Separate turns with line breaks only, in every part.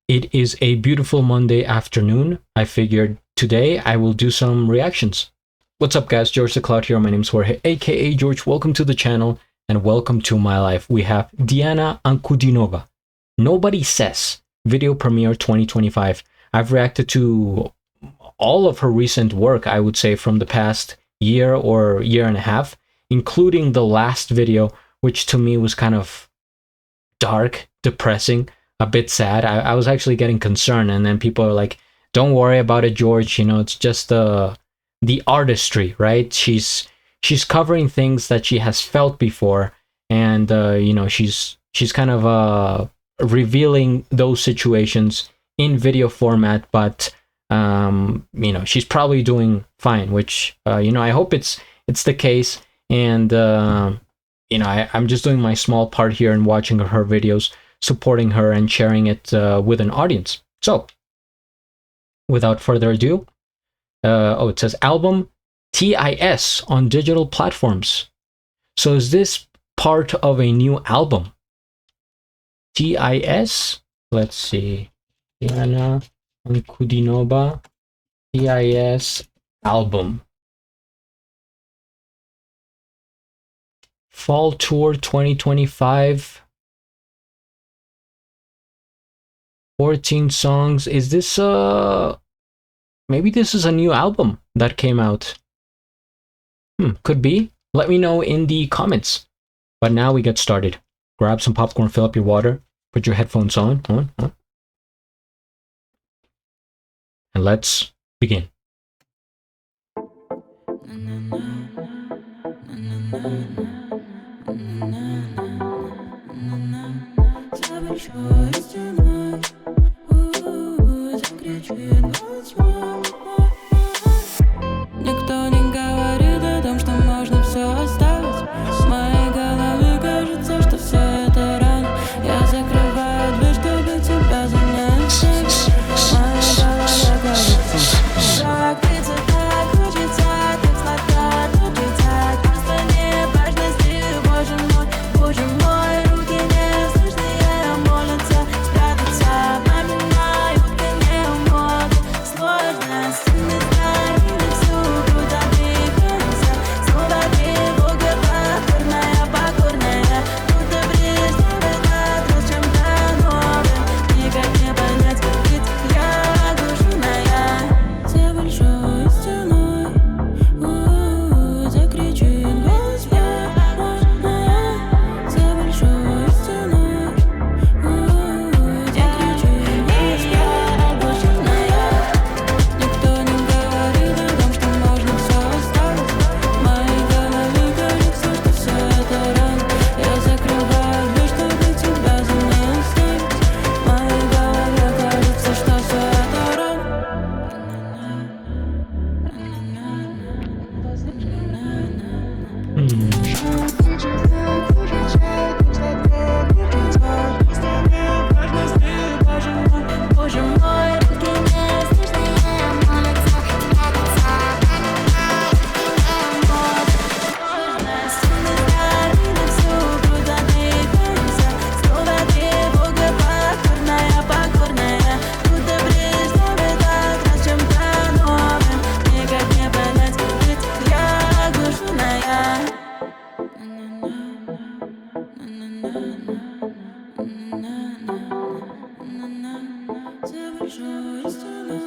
It is a beautiful Monday afternoon. I figured today I will do some reactions. What's up, guys? GeorgeTheCloud here. My name's Jorge, aka George. Welcome to the channel and welcome to my life. We have Diana Ankudinova. Nobody Says, video premiere 2025. I've reacted to all of her recent work, I would say, from the past year or year and a half, including the last video, which to me was kind of dark, depressing, a bit sad. I was actually getting concerned, and then people are like, don't worry about it, George, you know, it's just the artistry, right? She's covering things that she has felt before, and you know, she's kind of revealing those situations in video format, but you know, she's probably doing fine, which you know, I hope it's the case. And you know, I'm just doing my small part here and watching her videos, supporting her and sharing it with an audience. So without further ado, oh, it says album TIS on digital platforms. So is this part of a new album? TIS, let's see, Diana Ankudinova TIS album. Fall Tour 2025. 14 songs. Is this maybe this is a new album that came out? Could be. Let me know in the comments. But now we get started. Grab some popcorn, fill up your water, put your headphones on, and let's begin.
Никто не говорит о том, что можно все оставить. В моей голове кажется, что все это рано. Я закрываю дверь, чтобы тебя занять. В моей голове кажется, так длится, так хочется, так сладко, так летать. Просто небожности, боже мой, руки неслышные молятся спрятаться, поминают конец моды. Сложно, стены старые, всю куда двигаемся. Снова тревога покорная, будто брежневый надрез чем-то новым. Никак не понять, ведь я оглушенная. За большой стеной закричит голос я. За большой стеной закричит голос я, оглушенная. Никто не говорит о том, что можно все оставить. В моей голове кажется, что все это рано. Я закрываю дверь, чтобы тебя занять. В моей голове кажется, что все это рано. Боже мой, руки неслышные молятся спрятаться, поминают моды. Стены старые, всю куда двигаемся. Снова тревога покорная, будто брежневый надрез чем-то новым. Никак не понять, ведь я оглушенная. За большой стеной.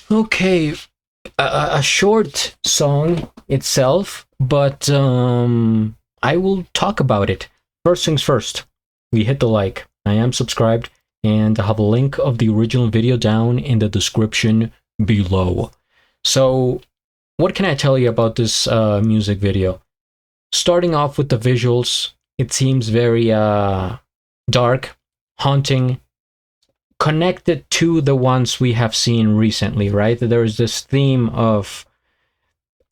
Okay, a short song itself, but I will talk about it. First things first, we hit the like. I am subscribed, and I have a link of the original video down in the description below. So what can I tell you about this music video? Starting off with the visuals, it seems very dark, haunting, connected to the ones we have seen recently, right? There is this theme of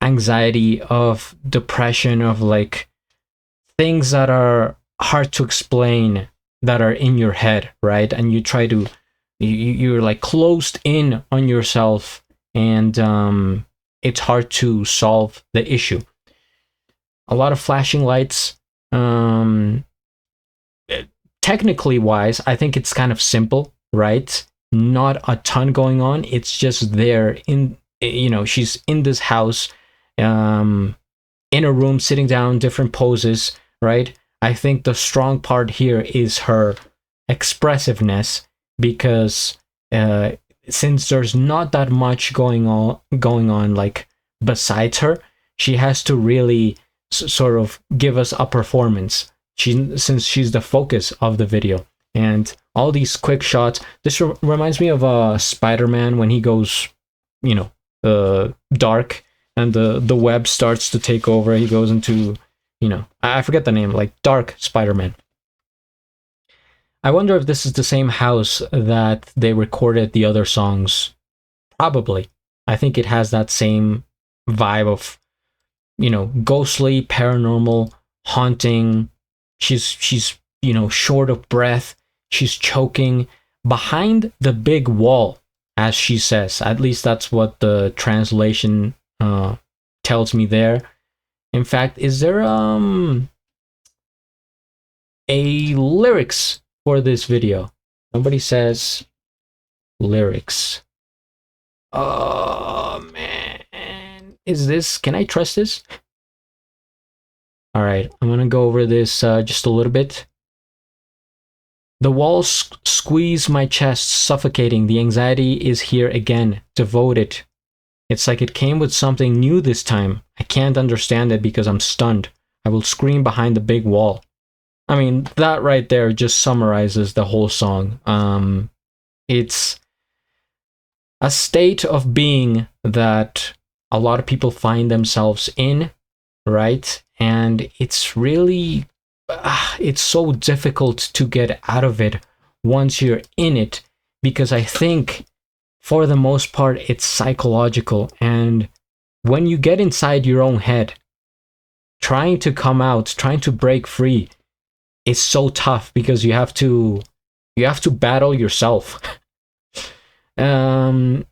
anxiety, of depression, of like things that are hard to explain, that are in your head, right? And you try to, you're like closed in on yourself, and it's hard to solve the issue. a lot of flashing lights. Technically wise, I think it's kind of simple, right? Not a ton going on. It's just there in, she's in this house, in a room, sitting down, different poses, right? I think the strong part here is her expressiveness, because since there's not that much going on like besides her, she has to really sort of give us a performance, since she's the focus of the video. And all these quick shots, this reminds me of Spider-Man when he goes, dark, and the web starts to take over. He goes into, I forget the name, like Dark Spider-Man. I wonder if this is the same house that they recorded the other songs. Probably. I think it has that same vibe of, ghostly, paranormal, haunting. She's short of breath. She's choking behind the big wall, as she says. At least that's what the translation tells me there. In fact, is there a lyrics for this video? Nobody says lyrics. Oh man, can I trust this? All right, I'm gonna go over this just a little bit. The walls squeeze my chest, suffocating. The anxiety is here again, devoted. It's like it came with something new this time. I can't understand it because I'm stunned. I will scream behind the big wall. I mean, that right there just summarizes the whole song. It's a state of being that a lot of people find themselves in, right? And it's really, it's so difficult to get out of it once you're in it, because I think for the most part it's psychological. And when you get inside your own head, trying to come out, trying to break free, is so tough, because you have to battle yourself. But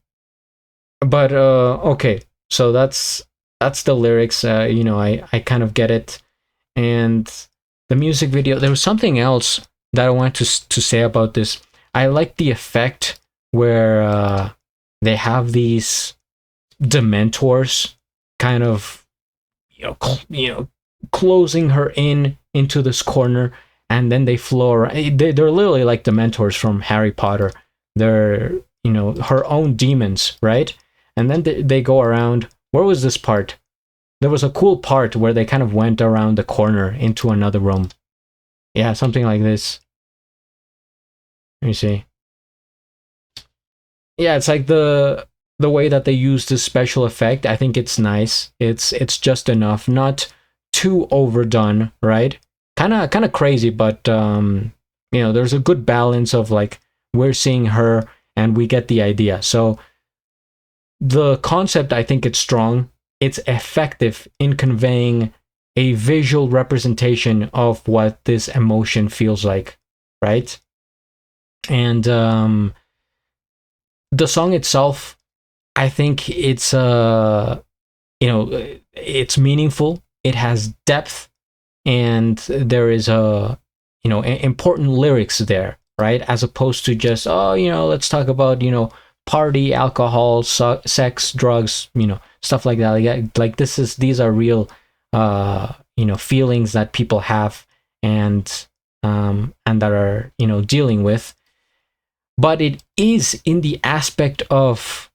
okay, so that's the lyrics. I kind of get it. And the music video, there was something else that I wanted to say about this. I like the effect where they have these dementors kind of closing her into this corner, and then they flow around. They're literally like dementors from Harry Potter. They're her own demons, right? And then they go around. Where was this part? There was a cool part where they kind of went around the corner into another room. Yeah, something like this. Let me see. Yeah, it's like the way that they use this special effect. I think it's nice. It's just enough, not too overdone, right? Kind of crazy, but there's a good balance of like, we're seeing her and we get the idea. So the concept, I think it's strong. It's effective in conveying a visual representation of what this emotion feels like, right? And the song itself, I think it's it's meaningful. It has depth, and there is important lyrics there, right? As opposed to just let's talk about party, alcohol, sex, drugs, stuff like that. Like these are real feelings that people have, and that are dealing with. But it is in the aspect of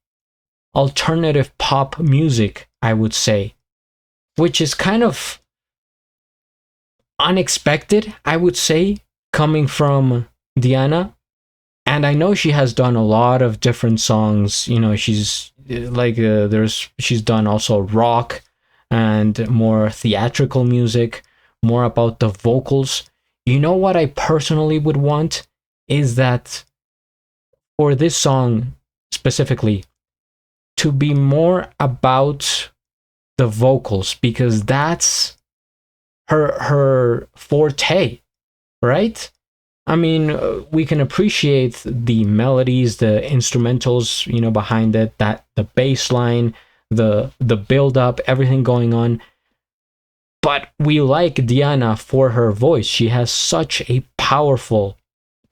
alternative pop music, I would say, which is kind of unexpected, I would say, coming from Diana. And I know she has done a lot of different songs. She's like she's done also rock and more theatrical music, more about the vocals. What I personally would want is that for this song specifically, to be more about the vocals, because that's her forte, right? I mean, we can appreciate the melodies, the instrumentals, behind it, that the bass line, the build up, everything going on. But we like Diana for her voice. She has such a powerful,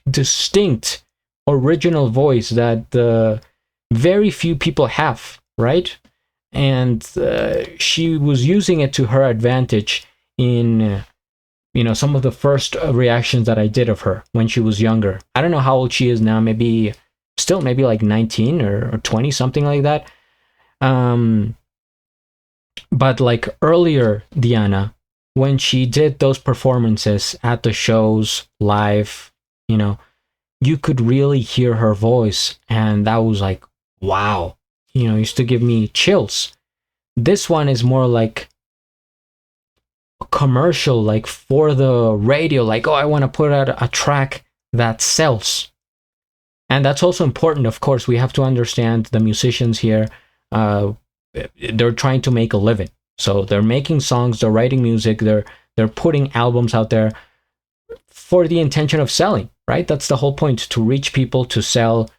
distinct, original voice that very few people have, right? And she was using it to her advantage in some of the first reactions that I did of her when she was younger. I don't know how old she is now, maybe like 19 or 20, something like that. But like earlier Diana, when she did those performances at the shows live, you could really hear her voice, and that was like, wow, used to give me chills. This one is more like commercial, like for the radio, like, oh, I want to put out a track that sells. And that's also important. Of course, we have to understand the musicians here, they're trying to make a living, so they're making songs, they're writing music, they're putting albums out there for the intention of selling, right? That's the whole point, to reach people, to sell,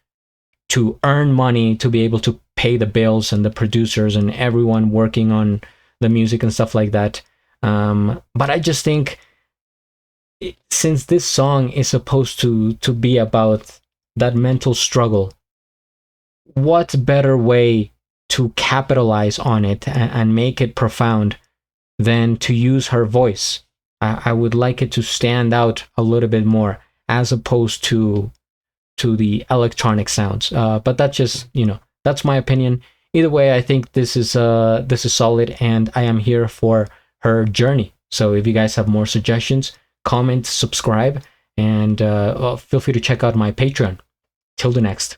to earn money, to be able to pay the bills and the producers and everyone working on the music and stuff like that. But I just think, since this song is supposed to be about that mental struggle, what better way to capitalize on it and make it profound than to use her voice? I would like it to stand out a little bit more, as opposed to the electronic sounds. But that's just, that's my opinion. Either way, I think this is solid, and I am here for her journey. So if you guys have more suggestions, comment, subscribe, and feel free to check out my Patreon. Till the next.